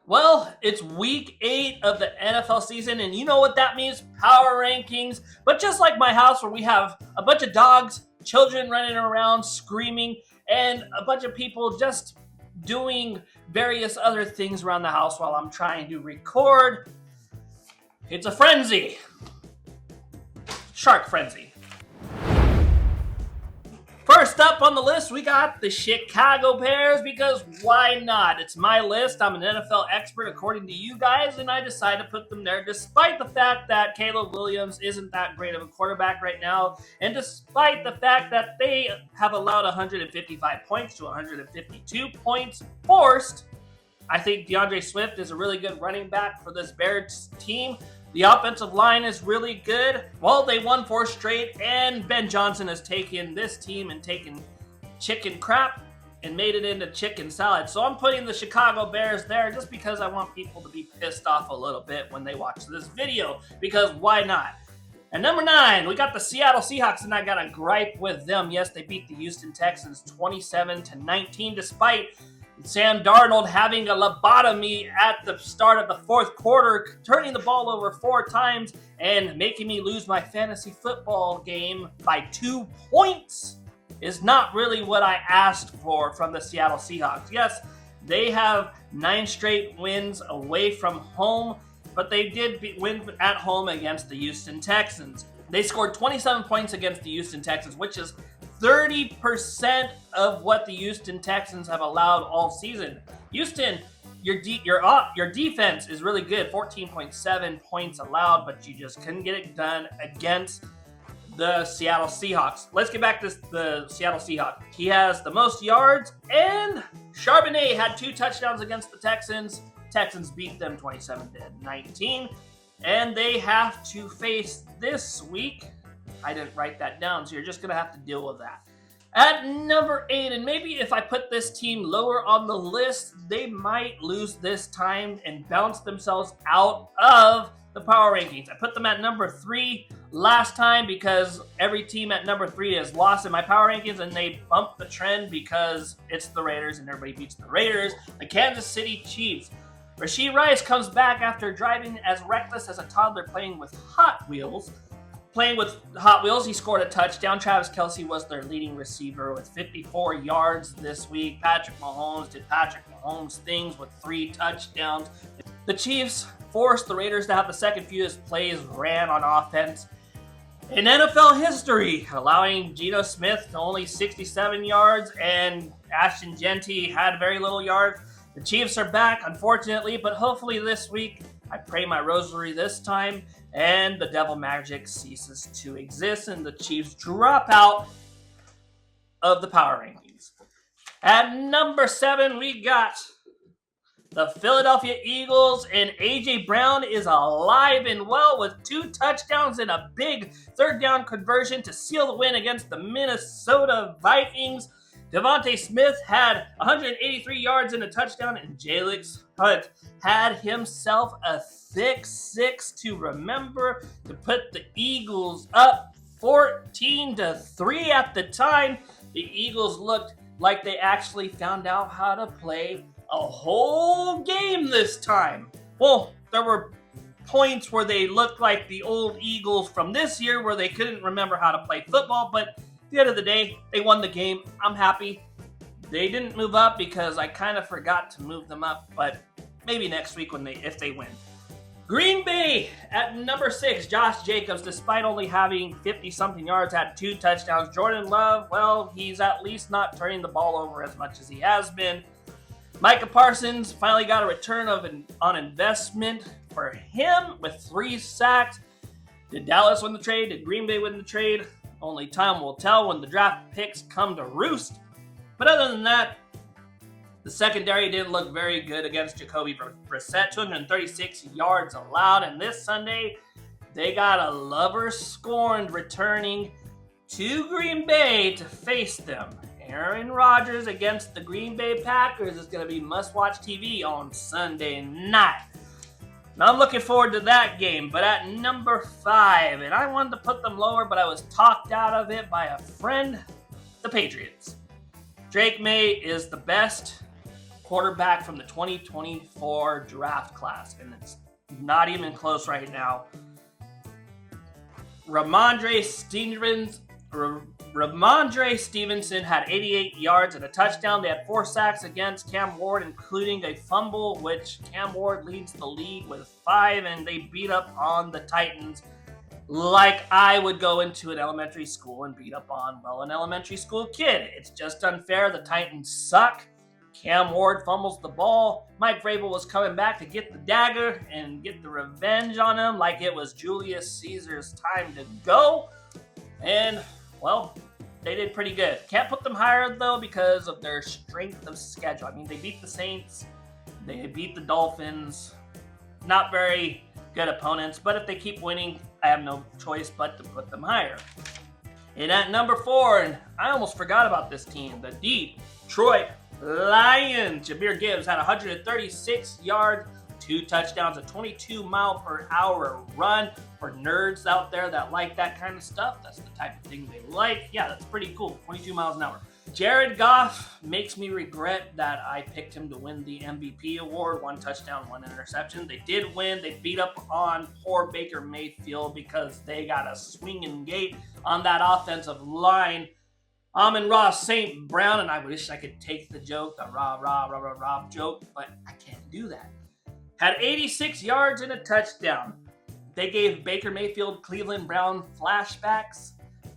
Well, it's week 8 of the NFL season, and you know what that means? Power rankings. But just like my house, where we have a bunch of dogs, children running around screaming, and a bunch of people just doing various other things around the house while I'm trying to record, it's a frenzy. Shark frenzy. First up on the list, we got the Chicago Bears, because why not? It's my list. I'm an NFL expert according to you guys, and I decided to put them there despite the fact that Caleb Williams isn't that great of a quarterback right now, and despite the fact that they have allowed 155 points to 152 points forced. I think DeAndre Swift is a really good running back for this Bears team. The offensive line is really good. Well, they won 4 straight, and Ben Johnson has taken this team and taken chicken crap and made it into chicken salad. So I'm putting the Chicago Bears there just because I want people to be pissed off a little bit when they watch this video, because why not? And number 9, we got the Seattle Seahawks, and I got a gripe with them. Yes, they beat the Houston Texans 27-19, despite Sam Darnold having a lobotomy at the start of the fourth quarter, turning the ball over 4 times and making me lose my fantasy football game by 2 points is not really what I asked for from the Seattle Seahawks. Yes, they have 9 straight wins away from home, but they did win at home against the Houston Texans. They scored 27 points against the Houston Texans, which is 30% of what the Houston Texans have allowed all season. Houston, your defense is really good, 14.7 points allowed, but you just couldn't get it done against the Seattle Seahawks. Let's get back to the Seattle Seahawks. He has the most yards, and Charbonnet had 2 touchdowns against the Texans. Texans beat them 27-19, and they have to face this week. I didn't write that down, so you're just going to have to deal with that. At number 8, and maybe if I put this team lower on the list, they might lose this time and bounce themselves out of the power rankings. I put them at number 3 last time because every team at number 3 has lost in my power rankings, and they bumped the trend because it's the Raiders and everybody beats the Raiders. The Kansas City Chiefs. Rashee Rice comes back after driving as reckless as a toddler playing with Hot Wheels. He scored a touchdown. Travis Kelce was their leading receiver with 54 yards this week. Patrick Mahomes did Patrick Mahomes things with 3 touchdowns. The Chiefs forced the Raiders to have the second fewest plays ran on offense in NFL history, allowing Geno Smith to only 67 yards, and Ashton Jeanty had very little yards. The Chiefs are back, unfortunately, but hopefully this week, I pray my rosary this time, and the devil magic ceases to exist, and the Chiefs drop out of the power rankings. At number 7, we got the Philadelphia Eagles, and A.J. Brown is alive and well with 2 touchdowns and a big third down conversion to seal the win against the Minnesota Vikings. Devontae Smith had 183 yards and a touchdown, and Jalix Hunt had himself a thick 6 to remember to put the Eagles up 14-3 at the time. The Eagles looked like they actually found out how to play a whole game this time. Well, there were points where they looked like the old Eagles from this year where they couldn't remember how to play football, but at the end of the day, they won the game. I'm happy. They didn't move up because I kind of forgot to move them up, but maybe next week if they win. Green Bay at number 6, Josh Jacobs, despite only having 50-something yards, had 2 touchdowns. Jordan Love, well, he's at least not turning the ball over as much as he has been. Micah Parsons finally got a return on investment for him with 3 sacks. Did Dallas win the trade? Did Green Bay win the trade? Only time will tell when the draft picks come to roost. But other than that, the secondary didn't look very good against Jacoby Brissett. 236 yards allowed. And this Sunday, they got a lover scorned returning to Green Bay to face them. Aaron Rodgers against the Green Bay Packers is going to be must-watch TV on Sunday night. Now I'm looking forward to that game, but at number 5, and I wanted to put them lower, but I was talked out of it by a friend, the Patriots. Drake May is the best quarterback from the 2024 draft class, and it's not even close right now. Ramondre Stevenson had 88 yards and a touchdown. They had 4 sacks against Cam Ward, including a fumble, which Cam Ward leads the league with 5, and they beat up on the Titans like I would go into an elementary school and beat up on, well, an elementary school kid. It's just unfair. The Titans suck. Cam Ward fumbles the ball. Mike Vrabel was coming back to get the dagger and get the revenge on him like it was Julius Caesar's time to go. And, well, they did pretty good. Can't put them higher, though, because of their strength of schedule. I mean, they beat the Saints. They beat the Dolphins. Not very good opponents, but if they keep winning, I have no choice but to put them higher. And at number 4, and I almost forgot about this team, the Detroit Lions. Jahmyr Gibbs had 136 yards, 2 touchdowns, a 22-mile-per-hour run. For nerds out there that like that kind of stuff, that's the type of thing they like. Yeah, that's pretty cool. 22 miles an hour. Jared Goff makes me regret that I picked him to win the MVP award. 1 touchdown, 1 interception. They did win. They beat up on poor Baker Mayfield because they got a swinging gate on that offensive line. Amon-Ra St. Brown, and I wish I could take the joke, the rah joke, but I can't do that. Had 86 yards and a touchdown. They gave Baker Mayfield Cleveland Brown flashbacks.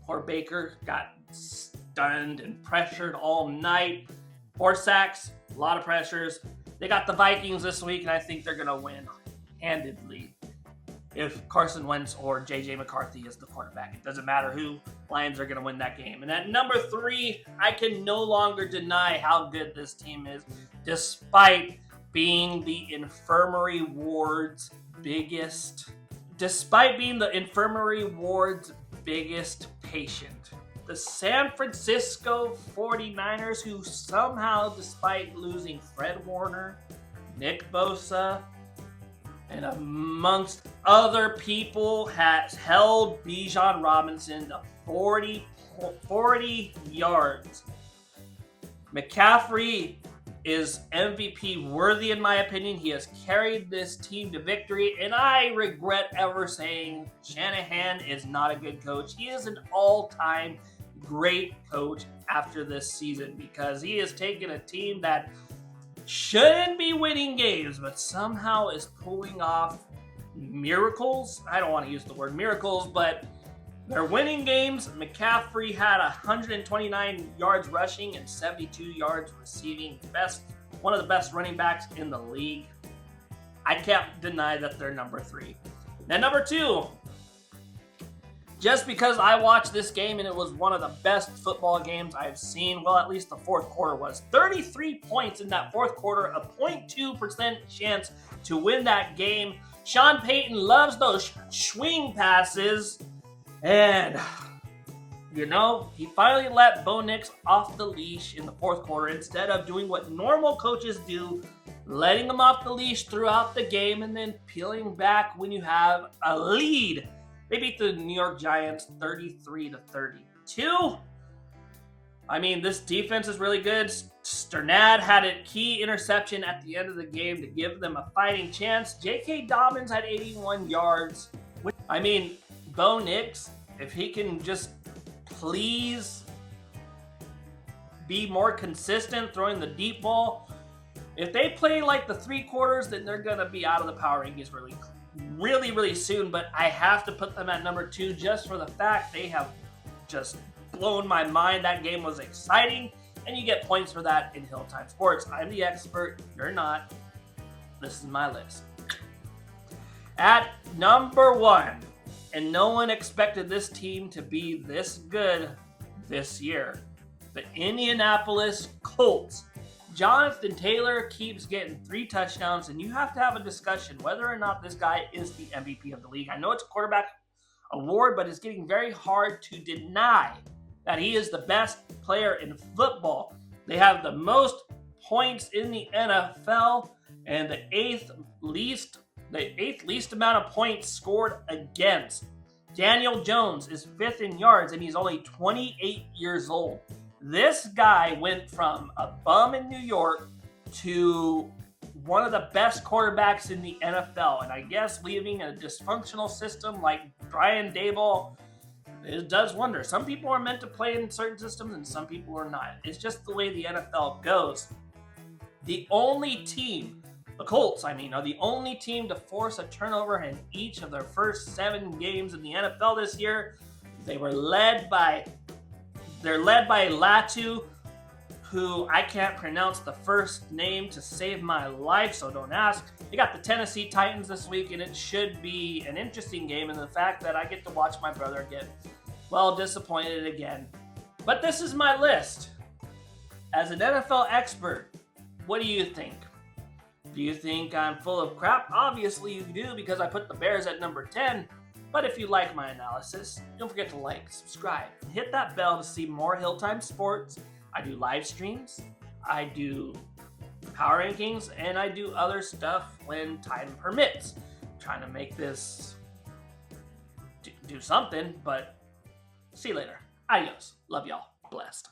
Poor Baker got stunned and pressured all night. 4 sacks, a lot of pressures. They got the Vikings this week, and I think they're going to win handedly if Carson Wentz or J.J. McCarthy is the quarterback. It doesn't matter who. Lions are going to win that game. And at number 3, I can no longer deny how good this team is, despite being the infirmary ward's biggest patient. The San Francisco 49ers, who somehow, despite losing Fred Warner, Nick Bosa, and amongst other people, has held Bijan Robinson to 40 yards. McCaffrey is MVP worthy in my opinion. He has carried this team to victory, and I regret ever saying Shanahan is not a good coach. He is an all-time great coach after this season because he has taken a team that shouldn't be winning games, but somehow is pulling off miracles. I don't want to use the word miracles, but they're winning games. McCaffrey had 129 yards rushing and 72 yards receiving. One of the best running backs in the league. I can't deny that they're number 3. Now, number 2, just because I watched this game and it was one of the best football games I've seen, well, at least the fourth quarter was. 33 points in that fourth quarter, a 0.2% chance to win that game. Sean Payton loves those swing passes. And, you know, he finally let Bo Nix off the leash in the fourth quarter instead of doing what normal coaches do, letting them off the leash throughout the game and then peeling back when you have a lead. They beat the New York Giants 33-32. I mean, this defense is really good. Sternad had a key interception at the end of the game to give them a fighting chance. J.K. Dobbins had 81 yards. I mean, Bo Nix, if he can just please be more consistent throwing the deep ball, if they play like the 3 quarters, then they're going to be out of the power rankings really soon. But I have to put them at number 2 just for the fact they have just blown my mind. That game was exciting, and you get points for that in Hilltime Sports. I'm the expert. You're not. This is my list. At number 1, and no one expected this team to be this good this year, the Indianapolis Colts. Jonathan Taylor keeps getting 3 touchdowns, and you have to have a discussion whether or not this guy is the MVP of the league. I know it's a quarterback award, but it's getting very hard to deny that he is the best player in football. They have the most points in the NFL and the eighth least amount of points scored against. Daniel Jones is 5th in yards, and he's only 28 years old. This guy went from a bum in New York to one of the best quarterbacks in the NFL. And I guess leaving a dysfunctional system like Brian Daboll, it does wonders. Some people are meant to play in certain systems and some people are not. It's just the way the NFL goes. The only team, the Colts, are the only team to force a turnover in each of their first 7 games in the NFL this year. They're led by Latu, who I can't pronounce the first name to save my life, so don't ask. They got the Tennessee Titans this week, and it should be an interesting game in the fact that I get to watch my brother get, disappointed again. But this is my list. As an NFL expert, what do you think? Do you think I'm full of crap? Obviously you do, because I put the Bears at number 10. But if you like my analysis, don't forget to like, subscribe, and hit that bell to see more Hilltime Sports. I do live streams, I do power rankings, and I do other stuff when time permits. I'm trying to make this do something, but see you later. Adios. Love y'all. Blessed.